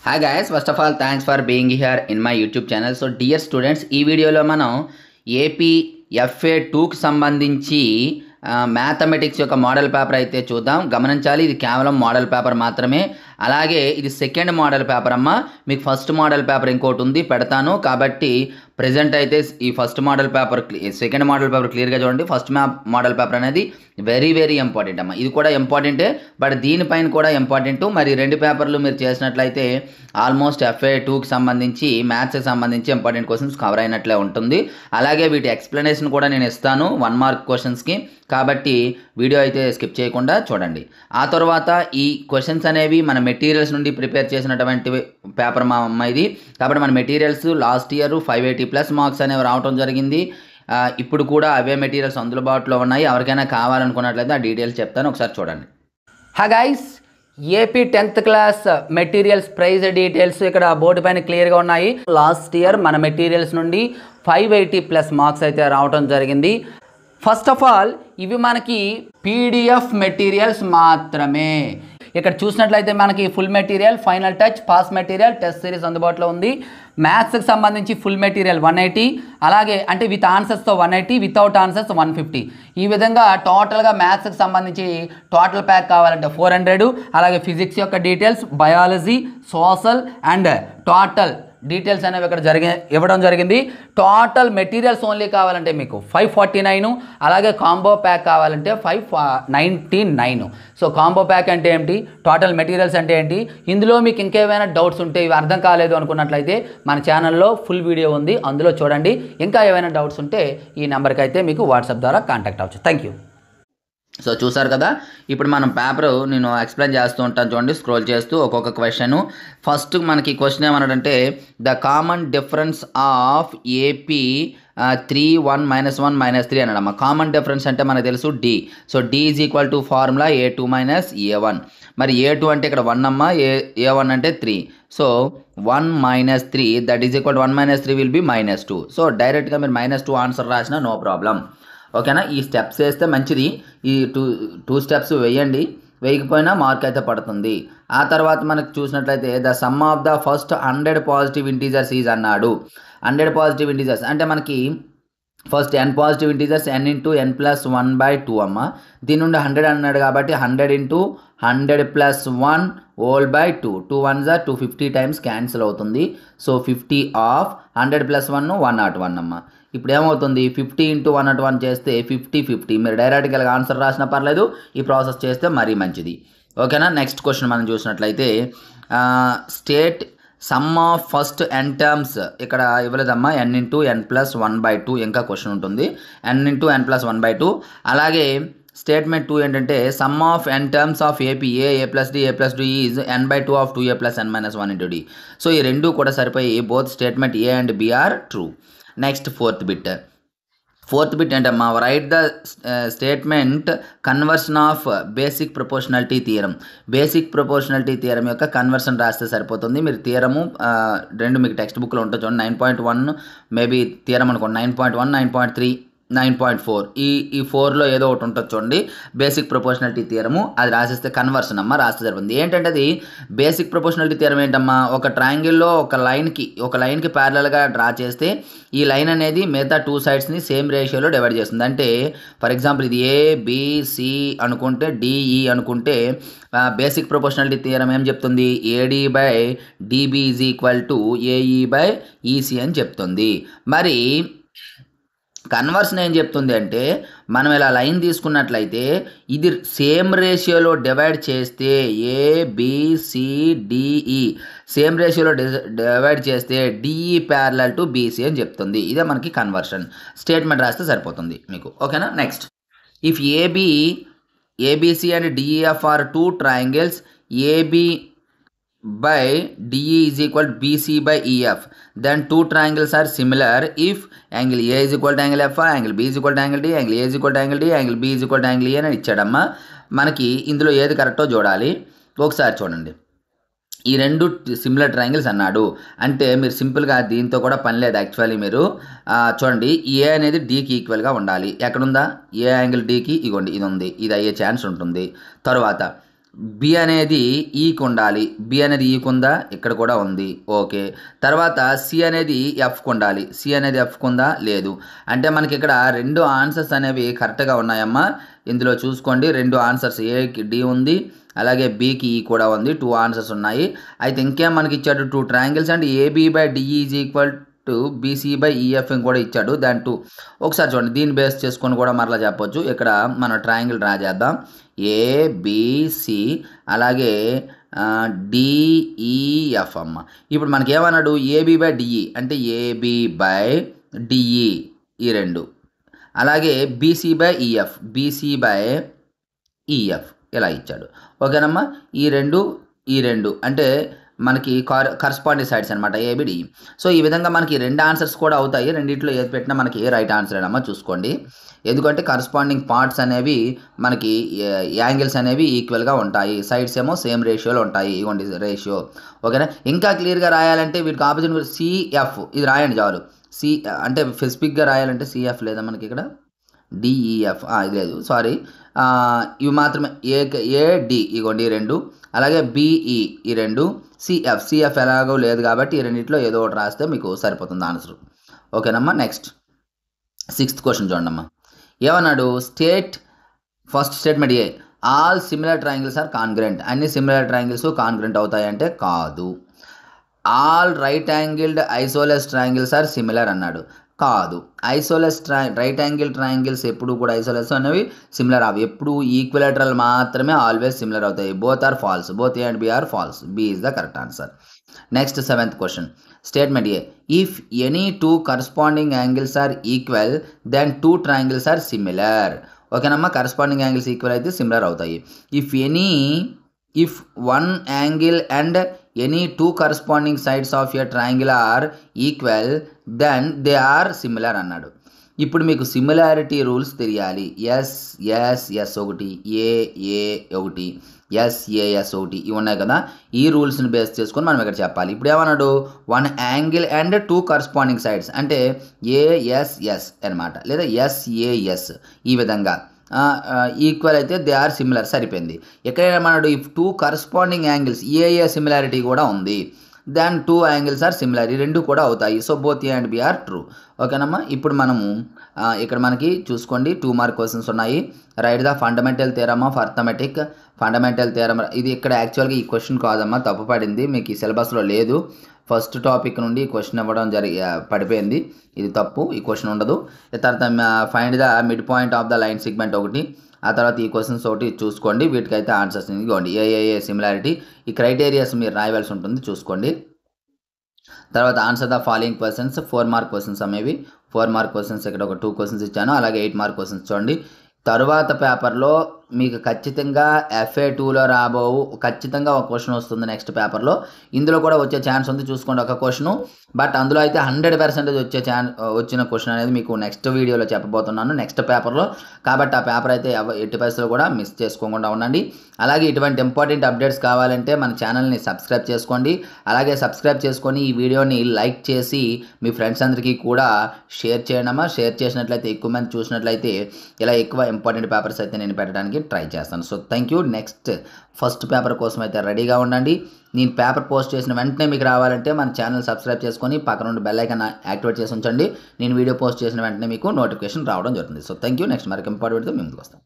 Hi guys, first of all thanks for being here in my YouTube channel. So dear students, ఈ వీడియోలో మనం AP FA2కి సంబంధించి mathematics యొక్క model paper అయితే చూద్దాం. గమనించాలి, ఇది కేవలం మోడల్ పేపర్ మాత్రమే. అలాగే ఇది సెకండ్ మోడల్ పేపర్ అమ్మ. మీకు ఫస్ట్ మోడల్ పేపర్ ఇంకోటి ఉంది, పెడతాను. కాబట్టి ప్రెజెంట్ అయితే ఈ first model paper second model paper క్లియర్గా చూడండి. ఫస్ట్ మోడల్ పేపర్ అనేది వెరీ వెరీ ఇంపార్టెంట్ అమ్మ. ఇది కూడా ఇంపార్టెంటే, బట్ దీనిపైన కూడా ఇంపార్టెంట్. మరి రెండు పేపర్లు మీరు చేసినట్లయితే ఆల్మోస్ట్ FA2కి సంబంధించి మ్యాథ్స్కి సంబంధించి ఇంపార్టెంట్ క్వశ్చన్స్ కవర్ అయినట్లే ఉంటుంది. అలాగే వీటి ఎక్స్ప్లెనేషన్ కూడా నేను ఇస్తాను 1 మార్క్ క్వశ్చన్స్కి. కాబట్టి వీడియో అయితే స్కిప్ చేయకుండా చూడండి. ఆ తర్వాత ఈ క్వశ్చన్స్ అనేవి మన మెటీరియల్స్ నుండి ప్రిపేర్ చేసినటువంటి పేపర్ మా అమ్మ ఇది. కాబట్టి మన మెటీరియల్స్ లాస్ట్ ఇయర్ 580+ మార్క్స్ అనేవి రావడం జరిగింది. ఇప్పుడు కూడా అవే మెటీరియల్స్ అందుబాటులో ఉన్నాయి. ఎవరికైనా కావాలనుకున్నట్లయితే ఆ డీటెయిల్స్ చెప్తాను, ఒకసారి చూడండి. Hi guys, AP 10th class materials price details ఇక్కడ బోర్డు పైన క్లియర్గా ఉన్నాయి. లాస్ట్ ఇయర్ మన మెటీరియల్స్ నుండి 580+ మార్క్స్ అయితే రావడం జరిగింది. ఫస్ట్ ఆఫ్ ఆల్ ఇవి మనకి PDF మెటీరియల్స్ మాత్రమే. ఇక్కడ చూసినట్లయితే మనకి full material, final touch, pass material, test series అందుబాటులో ఉంది. మ్యాథ్స్కి సంబంధించి ఫుల్ మెటీరియల్ 180, అలాగే అంటే విత్ ఆన్సర్స్తో 180, వితౌట్ ఆన్సర్స్ 150. ఈ విధంగా టోటల్గా మ్యాథ్స్కి సంబంధించి టోటల్ ప్యాక్ కావాలంటే 400. అలాగే ఫిజిక్స్ యొక్క details, biology, social and total details అనేవి ఇక్కడ ఇవ్వడం జరిగింది. టోటల్ మెటీరియల్స్ ఓన్లీ కావాలంటే మీకు 549. అలాగే కాంబో ప్యాక్ కావాలంటే 599. సో కాంబో ప్యాక్ అంటే ఏంటి, టోటల్ మెటీరియల్స్ అంటే ఏంటి, ఇందులో మీకు ఇంకేమైనా డౌట్స్ ఉంటే ఇవి అర్థం కాలేదు అనుకున్నట్లయితే మన ఛానల్లో ఫుల్ వీడియో ఉంది, అందులో చూడండి. ఇంకా ఏమైనా డౌట్స్ ఉంటే ఈ నెంబర్కి అయితే మీకు వాట్సాప్ ద్వారా కాంటాక్ట్ అవ్వచ్చు. Thank you. సో చూసారు కదా, ఇప్పుడు మనం పేపర్ నేను ఎక్స్ప్లెయిన్ చేస్తూ ఉంటాను చూడండి, స్క్రోల్ చేస్తూ ఒక్కొక్క క్వశ్చన్. ఫస్ట్ మనకి క్వశ్చన్ ఏమన్నాడంటే the common difference of AP 3 1 -1 -3 అన్నాడమ్మా. కామన్ డిఫరెన్స్ అంటే మనకు తెలుసు D. So D is equal to formula A2 - A1. మరి A2 అంటే ఇక్కడ 1 అమ్మ, A1 అంటే 3. So 1 - 3 that is equal 1 - 3 will be -2. So డైరెక్ట్గా మీరు -2 ఆన్సర్ రాసినా నో ప్రాబ్లం. ఓకేనా, ఈ స్టెప్స్ వేస్తే మంచిది. ఈ టూ స్టెప్స్ వేయండి, వేయకపోయినా మార్క్ అయితే పడుతుంది. ఆ తర్వాత మనకు చూసినట్లయితే the sum of the first 100 positive integers is అన్నాడు. 100 పాజిటివ్ ఇంటీజర్స్ అంటే మనకి first n positive integers n × n + 1/2 అమ్మ. దీని నుండి 100 అన్నాడు కాబట్టి 100 × 100 + 1 2 2 1s are 250 టైమ్స్ క్యాన్సిల్ అవుతుంది. సో 50 ఆఫ్ 100 + 1 101 అమ్మ. ఇప్పుడు ఏమవుతుంది, 50 × 101 చేస్తే 50 50. మీరు డైరెక్ట్గా ఆన్సర్ రాసినా పర్లేదు, ఈ ప్రాసెస్ చేస్తే మరీ మంచిది. ఓకేనా, నెక్స్ట్ క్వశ్చన్ మనం చూసినట్లయితే state some of first n terms. ఇక్కడ ఇవ్వలేదమ్మా, n × n + 1/2 ఇంకా క్వశ్చన్ ఉంటుంది, n × n + 1/2. అలాగే స్టేట్మెంట్ 2 ఏంటంటే sum of n terms of AP A + D A + D is n/2 of 2A + n - 1 × D. సో ఈ రెండు కూడా సరిపోయి both statement A and B are true. Next fourth bit ఏంటమ్మా, right the statement conversion of basic proportionality theorem. Basic proportionality theorem యొక్క conversion రాస్తే సరిపోతుంది. మీరు థియరము రెండు మీకు టెక్స్ట్ బుక్లో ఉంటుంది చూడండి, 9.1 మేబీ థియరం అనుకోండి, 9.1 9.3 9.4 ఈ 4లో ఏదో ఒకటి ఉంటుంది చూడండి, బేసిక్ ప్రపోర్షనాలిటీ థియరము. అది రాసేస్తే కన్వర్షన్ అమ్మ, రాస్తే సరిపోతుంది. ఏంటంటే అది బేసిక్ ప్రపోర్షనాలిటీ థియరం ఏంటమ్మా, ఒక ట్రయాంగిల్లో ఒక లైన్కి ప్యారలల్గా డ్రా చేస్తే ఈ లైన్ అనేది మిగతా 2 సైడ్స్ని సేమ్ రేషియోలో డివైడ్ చేస్తుంది. అంటే ఫర్ ఎగ్జాంపుల్ ఇది ABC అనుకుంటే DE అనుకుంటే బేసిక్ ప్రపోర్షనాలిటీ థియరం ఏం చెప్తుంది, AD/DB is equal to AE/EC అని చెప్తుంది. మరి కన్వర్షన్ ఏం చెప్తుంది అంటే మనం ఇలా లైన్ తీసుకున్నట్లయితే ఇది సేమ్ రేషియోలో డివైడ్ చేస్తే ABCDE సేమ్ రేషియోలో డివైడ్ చేస్తే DE ప్యారలల్ టు BC అని చెప్తుంది. ఇదే మనకి కన్వర్షన్. స్టేట్మెంట్ రాస్తే సరిపోతుంది మీకు. ఓకేనా, next if ABC and DEF are 2 triangles AB/DE is equal BC/EF, then 2 triangles are similar if angle A is equal to angle F, angle B is equal to angle D, angle A is equal to angle D, angle B is equal to angle E అని ఇచ్చాడమ్మా. మనకి ఇందులో ఏది కరెక్టో చూడాలి. ఒకసారి చూడండి, ఈ రెండు సిమిలర్ ట్రయాంగిల్స్ అన్నాడు అంటే మీరు సింపుల్గా దీంతో కూడా పని లేదు. యాక్చువల్లీ మీరు చూడండి, A అనేది Dకి ఈక్వల్గా ఉండాలి. ఎక్కడుందా, A యాంగిల్ Dకి ఇగోండి ఇది ఉంది, ఇది అయ్యే ఛాన్స్ ఉంటుంది. తర్వాత బి అనేది ఈకి ఉండాలి. బి అనేది ఈకి ఉందా? ఇక్కడ కూడా ఉంది. ఓకే. తర్వాత సి అనేది ఎఫ్కి ఉండాలి. సి అనేది ఎఫ్కి ఉందా? లేదు. అంటే మనకి ఇక్కడ 2 ఆన్సర్స్ అనేవి కరెక్ట్గా ఉన్నాయమ్మా. ఇందులో చూసుకోండి, 2 ఆన్సర్స్, ఏకి డి ఉంది, అలాగే బికి ఈ కూడా ఉంది. 2 ఆన్సర్స్ ఉన్నాయి. అయితే ఇంకేం మనకి ఇచ్చాడు? 2 triangles and A B D E is equal to B C E F కూడా ఇచ్చాడు. దాని 2 ఒకసారి చూడండి, దీన్ని బేస్ చేసుకొని కూడా మరలా చెప్పొచ్చు. ఇక్కడ మనం ట్రయాంగిల్ డ్రా చేద్దాం. ఏబిసి అలాగే డిఈఎఫ్ అమ్మ. ఇప్పుడు మనకి ఏమన్నాడు? ఏబి/డిఈ అంటే ఏబి/డిఈ ఈ 2, అలాగే బీసీ/ఈఎఫ్ బీసీ/ఈఎఫ్ ఇలా ఇచ్చాడు. ఓకేనమ్మా. ఈ 2 అంటే మనకి కరస్పాండింగ్ సైడ్స్ అనమాట, ఏబిడి. సో ఈ విధంగా మనకి 2 ఆన్సర్స్ కూడా అవుతాయి. రెండిట్లో ఏది పెట్టినా మనకి రైట్ ఆన్సర్ అనమ్మా. చూసుకోండి, ఎందుకంటే కరస్పాండింగ్ పార్ట్స్ అనేవి మనకి యాంగిల్స్ అనేవి ఈక్వల్గా ఉంటాయి, సైడ్స్ ఏమో సేమ్ రేషియోలో ఉంటాయి. ఇవ్వండి రేషియో. ఓకేనా. ఇంకా క్లియర్గా రాయాలంటే వీటికి ఆపోజిట్ సిఎఫ్ ఇది రాయండి చాలు. సి అంటే స్పెసిఫిక్గా రాయాలంటే సిఎఫ్ లేదా మనకి ఇక్కడ, డిఈఎఫ్ ఇది లేదు, సారీ, ఇవి మాత్రమే. ఏడి ఇగోండి ఈ 2, అలాగే బిఈ ఈ 2, సిఎఫ్ ఎలాగో లేదు కాబట్టి ఈ రెండిట్లో ఏదో ఒకటి రాస్తే మీకు సరిపోతుంది ఆన్సర్. ఓకేనమ్మా. నెక్స్ట్ 6th క్వశ్చన్ చూడండమ్మా. ఏమన్నాడు? First statement A, all similar triangles are congruent. అన్ని సిమిలర్ ట్రయాంగిల్స్ కాన్గ్రెంట్ అవుతాయంటే కాదు. All right angled isosceles triangles are similar అన్నాడు. కాదు. రైట్ యాంగిల్ ట్రయాంగిల్స్ ఎప్పుడు కూడా ఐసోలెస్ అనేవి సిమిలర్ అవి ఎప్పుడు ఈక్విలేటరల్ మాత్రమే ఆల్వేస్ సిమిలర్ అవుతాయి. Both are false. Both A and B are false. B is the correct answer. Next 7th question. Statement A, if any 2 corresponding angles are equal then 2 triangles are similar. ఓకేనమ్మా. Corresponding angles equal అయితే similar అవుతాయి. If 1 angle and any 2 corresponding sides of a triangle are equal then they are similar అన్నాడు. ఇప్పుడు మీకు similarity rules తెలియాలి. Yes ఒకటి, ఏ ఒకటి, yes ఒకటి, ఇవి ఉన్నాయి కదా. ఈ రూల్స్ని బేస్ చేసుకొని మనం ఇక్కడ చెప్పాలి. ఇప్పుడు ఏమన్నాడు? 1 యాంగిల్ అండ్ 2 కరస్పాండింగ్ సైడ్స్ అంటే ఏఎస్ఎస్ అనమాట, లేదా ఎస్ఏఎస్. ఈ విధంగా ఈక్వల్ అయితే దే ఆర్ సిమిలర్, సరిపోయింది. ఎక్కడైనా ఏమన్నాడు? ఇఫ్ 2 కరస్పాండింగ్ యాంగిల్స్, ఏఏ సిమిలారిటీ కూడా ఉంది, దెన్ 2 యాంగిల్స్ ఆర్ సిమిలర్. ఈ 2 కూడా అవుతాయి. So both A and B are true. ఓకేనమ్మా. ఇప్పుడు మనము ఇక్కడ మనకి చూసుకోండి 2 మార్క్ క్వశ్చన్స్ ఉన్నాయి. Write the fundamental theorem of arithmetic. Fundamental theorem ఇది ఇక్కడ యాక్చువల్గా ఈ క్వశ్చన్ కాదమ్మా, తప్పు పడింది, మీకు ఈ సిలబస్లో లేదు. ఫస్ట్ టాపిక్ నుండి ఈ క్వశ్చన్ ఇవ్వడం పడిపోయింది. ఇది తప్పు, ఈ క్వశ్చన్ ఉండదు. తర్వాత find the mid point of the line segment ఒకటి, ఆ తర్వాత ఈ క్వశ్చన్స్ ఒకటి చూసుకోండి. వీటికైతే ఆన్సర్స్ ఇవ్వండి. ఏ సిమిలారిటీ, ఈ క్రైటీరియాస్ మీరు రాయవలసి ఉంటుంది, చూసుకోండి. తర్వాత answer the following questions. 4 mark questions అనేవి. 4 మార్క్ క్వశ్చన్స్ ఇక్కడ ఒక 2 క్వశ్చన్స్ ఇచ్చాను, అలాగే 8 మార్క్ క్వశ్చన్స్ చూడండి. తరువాత పేపర్లో మీకు ఖచ్చితంగా FA2లో ఖచ్చితంగా ఒక క్వశ్చన్ వస్తుంది నెక్స్ట్ పేపర్లో. ఇందులో కూడా వచ్చే ఛాన్స్ ఉంది, చూసుకోండి ఒక క్వశ్చను. బట్ అందులో అయితే 100% వచ్చిన క్వశ్చన్ అనేది మీకు నెక్స్ట్ వీడియోలో చెప్పబోతున్నాను నెక్స్ట్ పేపర్లో. కాబట్టి ఆ పేపర్ అయితే ఎట్టి పరిస్థితుల్లో కూడా మిస్ చేసుకోకుండా ఉండండి. అలాగే ఇటువంటి ఇంపార్టెంట్ అప్డేట్స్ కావాలంటే మన ఛానల్ని సబ్స్క్రైబ్ చేసుకోండి. అలాగే సబ్స్క్రైబ్ చేసుకొని ఈ వీడియోని లైక్ చేసి మీ ఫ్రెండ్స్ అందరికీ కూడా షేర్ చేయడమా. షేర్ చేసినట్లయితే ఎక్కువ మంది చూసినట్లయితే ఇలా ఎక్కువ ఇంపార్టెంట్ పేపర్స్ అయితే నేను పెట్టడానికి ట్రై చేస్తాను. So thank you. Next first paper కోసం అయితే రెడీగా ఉండండి. నేను పేపర్ పోస్ట్ చేసిన వెంటనే మీకు రావాలంటే మన ఛానల్ సబ్స్క్రైబ్ చేసుకొని పక్కన ఉన్న బెల్ ఐకాన్ యాక్టివేట్ చేసి ఉంచండి. నేను వీడియో పోస్ట్ చేసిన వెంటనే మీకు నోటిఫికేషన్ రావడం జరుగుతుంది. So thank you. నెక్స్ట్ మరొక ఇంపార్టెంట్ వీడియోతో మేము ముందుకు వస్తాం.